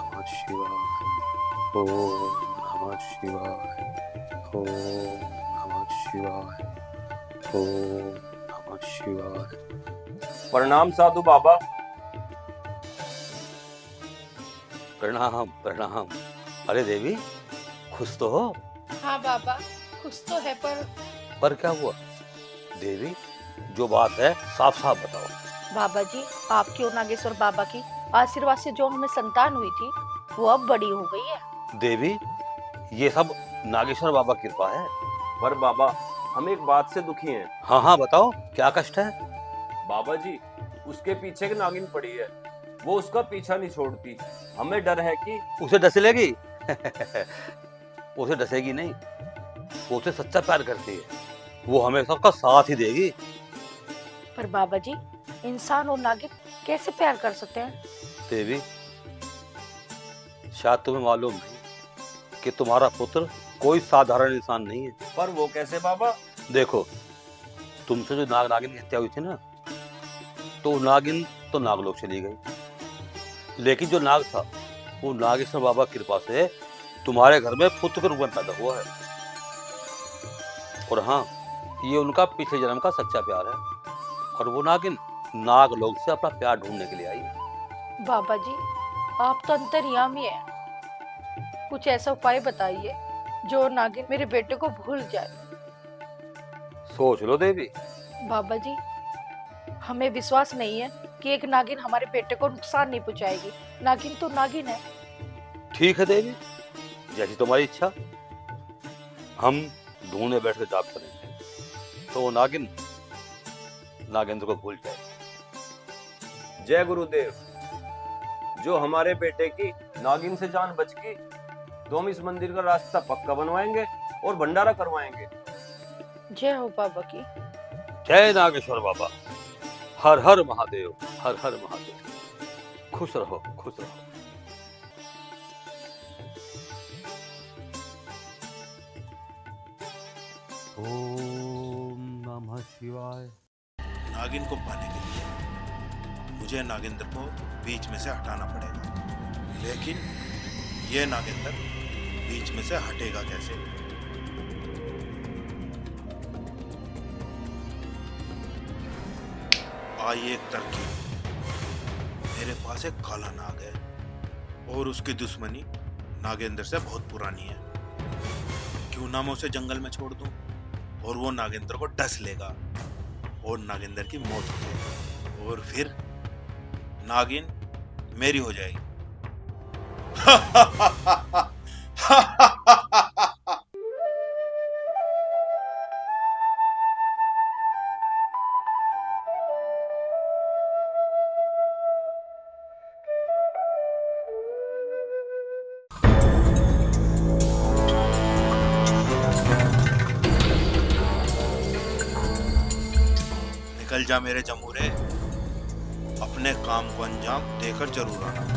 नमः शिवाय। ओम नमः शिवाय। ओम नमः शिवाय। ओम नमः शिवाय। प्रणाम साधु बाबा। प्रणाम प्रणाम। अरे देवी, खुश तो हो? हाँ बाबा, कुछ तो है, पर क्या हुआ? देवी, जो बात है साफ साफ बताओ। बाबा जी आपकी और नागेश्वर बाबा की आशीर्वाद से जो हमें संतान हुई थी वो अब बड़ी हो गई है। देवी, ये सब नागेश्वर बाबा की कृपा है। पर बाबा, हम एक बात से दुखी हैं। हाँ हाँ बताओ, क्या कष्ट है? बाबा जी, उसके पीछे की नागिन पड़ी है, वो उसका पीछा नहीं छोड़ती। हमें डर है कि उसे डस लेगी? उसे डसेगी नहीं, वो उसे सच्चा प्यार करती है, वो हमें सबका साथ ही देगी। पर बाबा जी, इंसान और नागिन कैसे प्यार कर सकते हैं? देवी, शायद तुम्हें मालूम नहीं कि तुम्हारा पुत्र कोई साधारण इंसान नहीं है। पर वो कैसे बाबा? देखो, तुमसे जो नागिन की हत्या हुई थी ना, तो नागिन तो नागलोक चली गई, लेकिन जो नाग था वो नागेश्वर बाबा की कृपा से तुम्हारे घर में पुत्र के रूप में पैदा हुआ है। और हाँ, ये उनका पिछले जन्म का सच्चा प्यार है, और वो नागिन नागलोक से अपना प्यार ढूंढने के लिए आई है। बाबा जी आप तो अंतर्यामी हैं, कुछ ऐसा उपाय बताइए जो नागिन मेरे बेटे को भूल जाए। सोच लो देवी। बाबा जी हमें विश्वास नहीं है कि एक नागिन हमारे बेटे को नुकसान नहीं पहुंचाएगी। नागिन तो नागिन है। ठीक है देवी, जैसी तुम्हारी इच्छा। हम ढूंढने बैठ कर जाप करेंगे तो वो नागिन नागेंद्र को भूल जाए। जय गुरुदेव। जो हमारे बेटे की नागिन से जान बच गई, तो हम इस मंदिर का रास्ता पक्का बनवाएंगे और भंडारा करवाएंगे। जय हो बाबा की। जय नागेश्वर बाबा। हर हर महादेव, हर हर महादेव। खुश रहो, खुश रहो। ओम नमः शिवाय। नागिन को पाने के लिए मुझे नागेंद्र को बीच में से हटाना पड़ेगा, लेकिन ये नागेंद्र बीच में से हटेगा कैसे? आई एक तरकीब। मेरे पास एक काला नाग है और उसकी दुश्मनी नागेंद्र से बहुत पुरानी है। क्यों ना मैं उसे जंगल में छोड़ दूं और वो नागेंद्र को डस लेगा और नागेंद्र की मौत हो जाएगी और फिर नागिन मेरी हो जाएगी। निकल जा मेरे जमूरे, अपने काम को अंजाम देकर जरूर आना।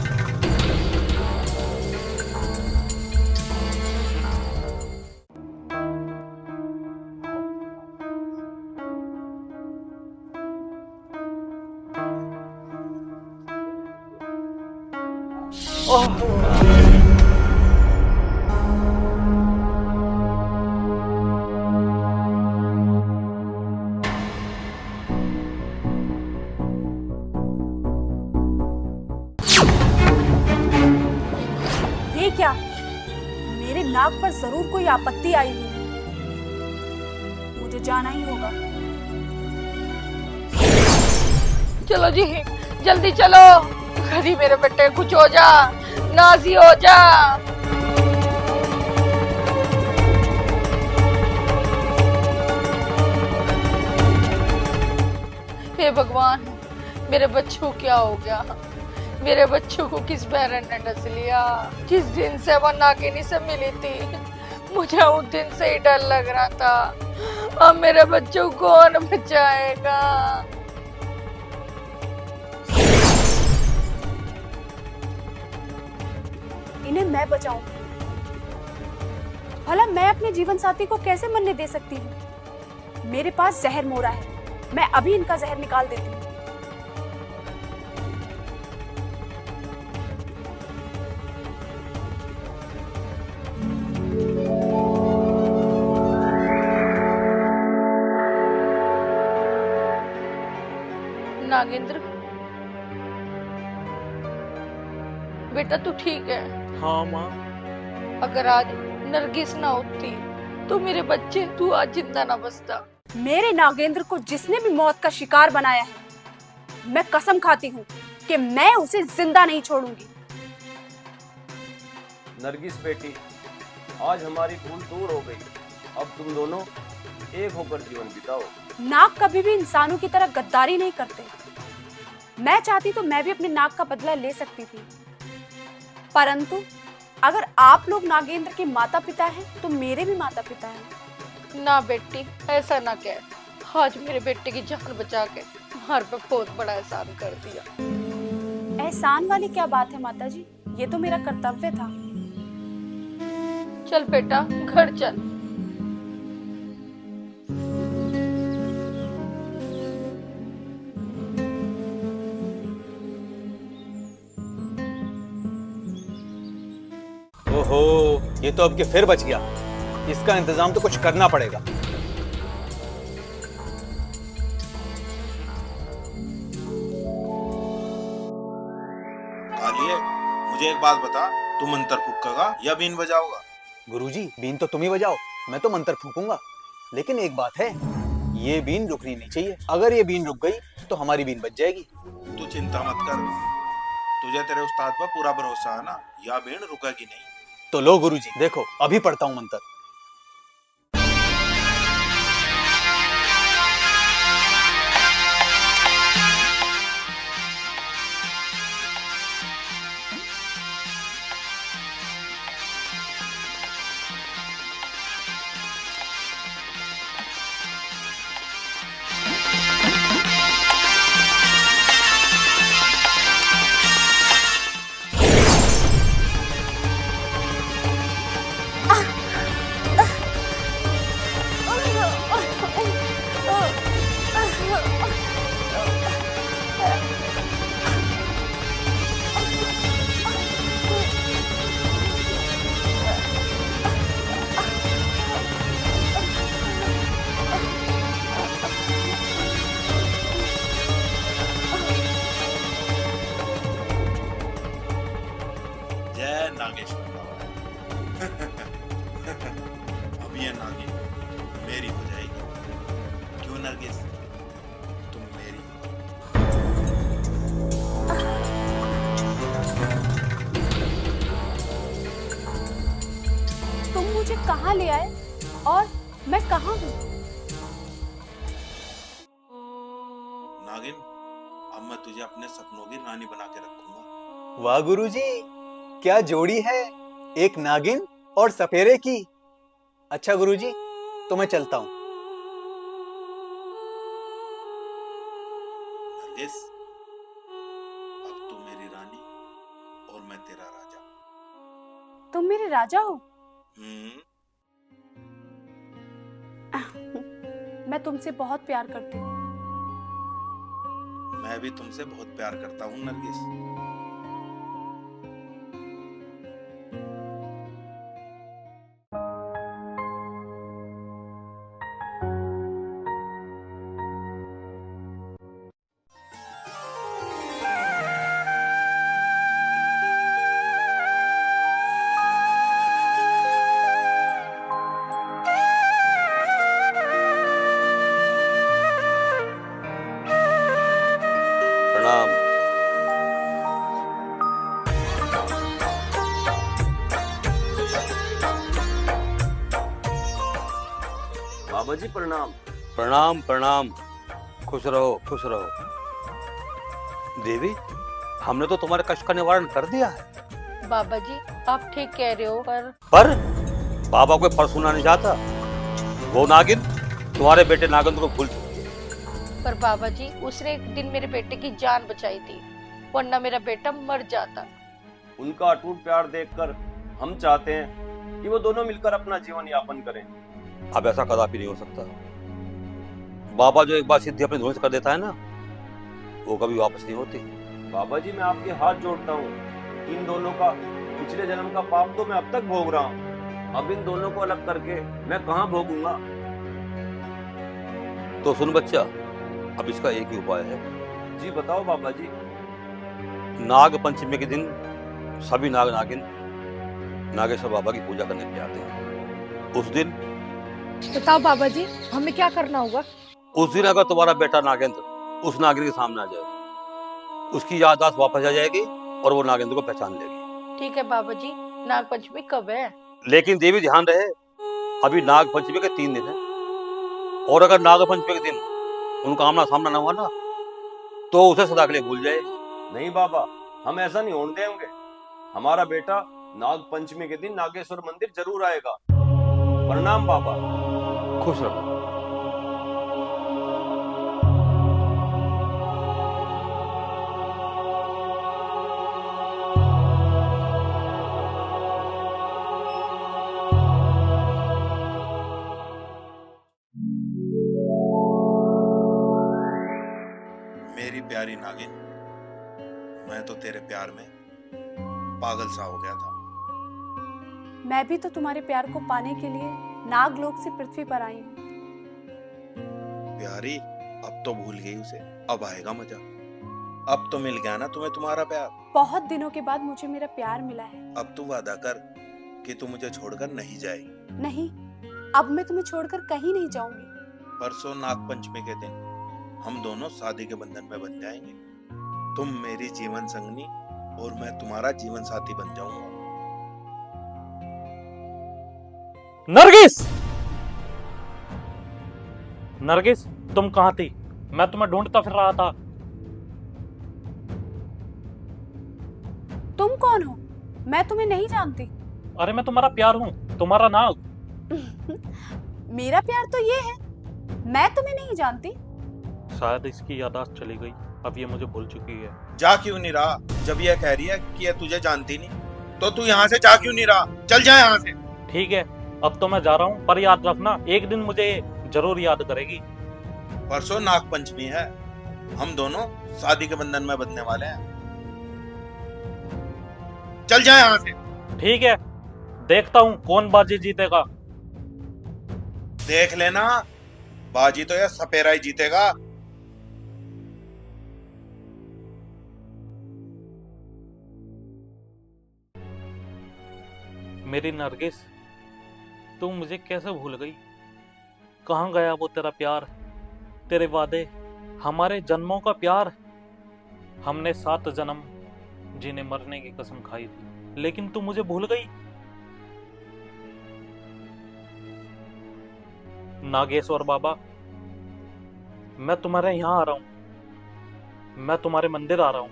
ये क्या? मेरे नाक पर जरूर कोई आपत्ति आई है। मुझे जाना ही होगा। चलो जी, जल्दी चलो। कभी मेरे बेटे कुछ हो जा, नाजी हो जा। हे भगवान, मेरे बच्चों को क्या हो गया? मेरे बच्चों को किस बैरन ने डस लिया? जिस दिन से वो नागिनी से मिली थी, मुझे उस दिन से ही डर लग रहा था। अब मेरे बच्चों को कौन बचाएगा? इन्हें मैं बचाऊंगी। भला मैं अपने जीवन साथी को कैसे मरने दे सकती हूँ? मेरे पास जहर मोरा है, मैं अभी इनका जहर निकाल देती हूँ। नागेंद्र, बेटा तू ठीक है? हाँ माँ। अगर आज नरगिस ना होती तो मेरे बच्चे तू आज जिंदा ना बचता। मेरे नागेंद्र को जिसने भी मौत का शिकार बनाया है, मैं कसम खाती हूँ कि मैं उसे जिंदा नहीं छोड़ूंगी। नरगिस बेटी, आज हमारी भूल दूर हो गई। अब तुम दोनों एक होकर जीवन बिताओ। नाग कभी भी इंसानों की तरह गद्दारी नहीं करते। मैं चाहती तो मैं भी अपने नाग का बदला ले सकती थी, परंतु अगर आप लोग नागेंद्र के माता पिता हैं तो मेरे भी माता पिता हैं। ना बेटी, ऐसा ना कह। आज मेरे बेटे की जान बचा के हमारे पे बहुत बड़ा एहसान कर दिया। एहसान वाली क्या बात है माता जी, ये तो मेरा कर्तव्य था। चल बेटा, घर चल। ओहो, ये तो अब के फिर बच गया। इसका इंतजाम तो कुछ करना पड़ेगा। कालिए, मुझे एक बात बता, तू मंत्र फूकेगा या बीन बजाओगा? गुरुजी, बीन तो तुम ही बजाओ, मैं तो मंत्र फूकूंगा। लेकिन एक बात है, ये बीन रुकनी नहीं चाहिए। अगर ये बीन रुक गई तो हमारी बीन बच जाएगी। तू चिंता मत कर, तुझे तेरे उस्ताद पर पूरा भरोसा है ना, या बीन रुकेगी नहीं। तो लो गुरुजी, देखो अभी पढ़ता हूँ मंत्र। मुझे कहाँ ले आए और मैं कहाँ हूँ? नागिन, अब मैं तुझे अपने सपनों की रानी बना के रखूंगा। वाह गुरुजी, क्या जोड़ी है, एक नागिन और सपेरे की। अच्छा गुरुजी, तो मैं चलता हूँ। नरगिस, अब तू मेरी रानी और मैं तेरा राजा। तुम मेरे राजा हो? हम्म। मैं तुमसे बहुत प्यार करती हूँ। मैं भी तुमसे बहुत प्यार करता हूँ नरगिस। प्रणाम। बाबा जी प्रणाम। प्रणाम प्रणाम, खुश रहो खुश रहो। देवी, हमने तो तुम्हारे कष्ट का निवारण कर दिया है। बाबा जी आप ठीक कह रहे हो, पर बाबा को पर सुना नहीं चाहता। वो नागिन तुम्हारे बेटे नागिन को भूल चुकी है। पर बाबा जी उसने एक दिन मेरे बेटे की जान बचाई थी, वरना मेरा बेटा मर जाता। उनका अटूट प्यार देखकर हम चाहते हैं कि वो दोनों मिलकर अपना जीवन यापन करें। अब ऐसा कदापि नहीं हो सकता। बाबा जो एक बार सिद्धि अपने धुएं से कर देता है ना, वो कभी वापस नहीं होती। बाबा जी मैं आपके हाथ जोड़ता हूँ। इन दोनों का पिछले जन्म का पाप तो मैं अब तक भोग रहा हूँ, अब इन दोनों को अलग करके मैं कहाँ भोगूंगा। तो सुन बच्चा, अब इसका एक ही उपाय है। जी बताओ बाबा जी। नाग पंचमी के दिन सभी नाग नागिन नागेश्वर बाबा की पूजा करने के लिए आते हैं। उस दिन बताओ बाबा जी हमें क्या करना होगा? उस दिन अगर तुम्हारा बेटा नागेंद्र उस नागिन के सामने आ जाए, उसकी याददाश्त वापस आ जाएगी और वो नागेंद्र को पहचान लेगी। ठीक है बाबा जी, नाग पंचमी कब है? लेकिन देवी ध्यान रहे, अभी नाग पंचमी के 3 दिन है, और अगर नाग पंचमी के दिन उनका आमना सामना न हुआ ना, तो उसे सदा के लिए भूल जाए। नहीं बाबा, हम ऐसा नहीं होने देंगे। हमारा बेटा नाग पंचमी के दिन नागेश्वर मंदिर जरूर आएगा। प्रणाम बाबा। खुश रहो। मेरी प्यारी नागिन, मैं तो तेरे प्यार में पागल सा हो गया था। मैं भी तो तुम्हारे प्यार को पाने के लिए नागलोक से पृथ्वी पर आई हूँ। प्यारी, अब तो भूल गई उसे, अब आएगा मजा। अब तो मिल गया ना तुम्हें तुम्हारा प्यार। बहुत दिनों के बाद मुझे मेरा प्यार मिला है। अब तू वादा कर कि तू मुझे छोड़कर नहीं जाएगी। नहीं, अब मैं तुम्हें छोड़कर कहीं नहीं जाऊंगी। परसों नाग पंचमी के दिन हम दोनों शादी के बंधन में बन जाएंगे। तुम मेरी जीवन संगनी और मैं तुम्हारा जीवन साथी बन जाऊंगा। नरगिस, नरगिस, तुम कहाँ थी? मैं तुम्हें ढूंढता फिर रहा था। तुम कौन हो? मैं तुम्हें नहीं जानती। अरे मैं तुम्हारा प्यार हूँ, तुम्हारा नाग। मेरा प्यार तो ये है, मैं तुम्हें नहीं जानती। शायद इसकी याददाश्त चली गई, अब ये मुझे भूल चुकी है। जा क्यों नहीं रहा? जब ये कह रही है कि ये तुझे जानती नहीं, तो तू यहाँ से जा क्यों नहीं रहा? चल जा यहाँ से। ठीक है, अब तो मैं जा रहा हूँ, पर याद रखना एक दिन मुझे जरूर याद करेगी। परसों नाग पंचमी है, हम दोनों शादी के बंधन में बंधने वाले हैं। चल जा यहाँ से। ठीक है, देखता हूँ कौन बाजी जीतेगा। देख लेना, बाजी तो यह सपेरा ही जीतेगा। मेरी नरगिस, तू मुझे कैसे भूल गई? कहाँ गया वो तेरा प्यार, तेरे वादे, हमारे जन्मों का प्यार? हमने 7 जन्म जीने मरने की कसम खाई थी, लेकिन तू मुझे भूल गई। नागेश्वर बाबा, मैं तुम्हारे यहाँ आ रहा हूँ, मैं तुम्हारे मंदिर आ रहा हूँ।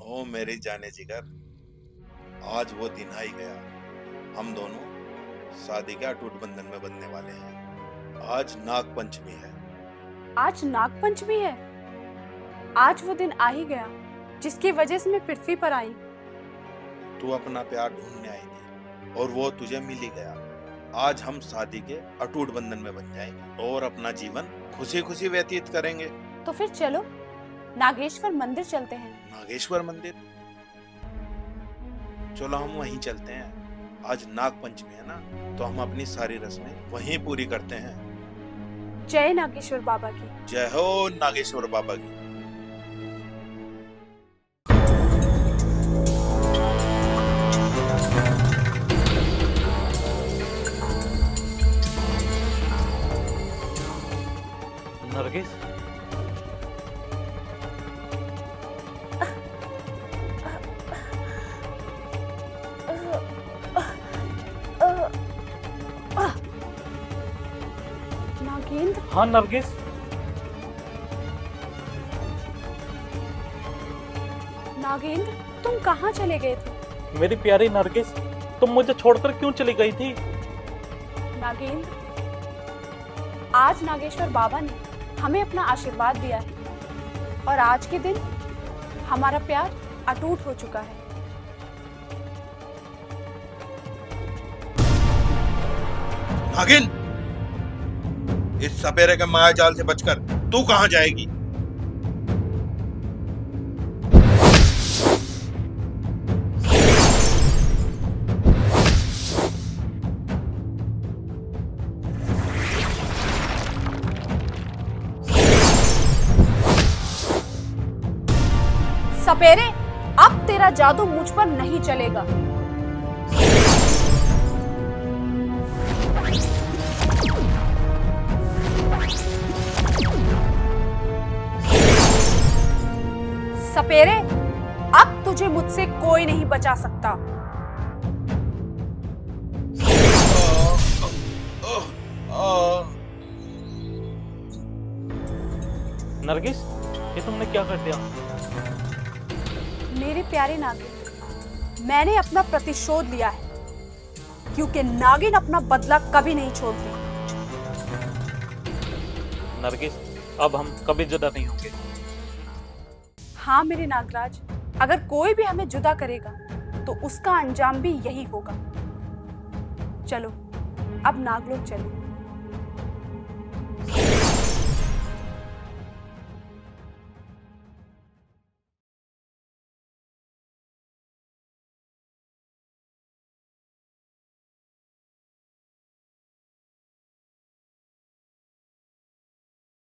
ओ मेरी जाने जिगर, आज वो दिन आ ही गया। हम दोनों शादी के अटूट बंधन में बंधने वाले हैं। आज नाग पंचमी है। आज नाग पंचमी है। आज वो दिन आ ही गया जिसकी वजह से मैं पृथ्वी पर आई। तू अपना प्यार ढूंढने आई थी और वो तुझे मिल ही गया। आज हम शादी के अटूट बंधन में बन जाएंगे और अपना जीवन खुशी खुशी व्यतीत करेंगे। तो फिर चलो नागेश्वर मंदिर चलते हैं। नागेश्वर मंदिर? चलो हम वहीं चलते हैं। आज नाग पंचमी है ना, तो हम अपनी सारी रस्में वहीं पूरी करते हैं। जय नागेश्वर बाबा की। जय हो नागेश्वर बाबा की। नरगिस, नागेंद्र, हाँ नरगिस, नागेंद्र, तुम कहाँ चले गए थे? मेरी प्यारी नरगिस, तुम मुझे छोड़कर क्यों चली गई थी? नागेंद्र, आज नागेश्वर बाबा ने हमें अपना आशीर्वाद दिया है और आज के दिन हमारा प्यार अटूट हो चुका है। नागिन, इस सपेरे के माया जाल से बचकर तू कहां जाएगी? सपेरे, अब तेरा जादू मुझ पर नहीं चलेगा। सपेरे, अब तुझे मुझसे कोई नहीं बचा सकता। नरगिस, ये तुमने क्या कर दिया? मेरे प्यारे नागिन, मैंने अपना प्रतिशोध लिया है, क्योंकि नागिन अपना बदला कभी नहीं छोड़ती। नरगिस, अब हम कभी जुदा नहीं होंगे। हाँ मेरे नागराज, अगर कोई भी हमें जुदा करेगा तो उसका अंजाम भी यही होगा। चलो अब नागलोक चलो।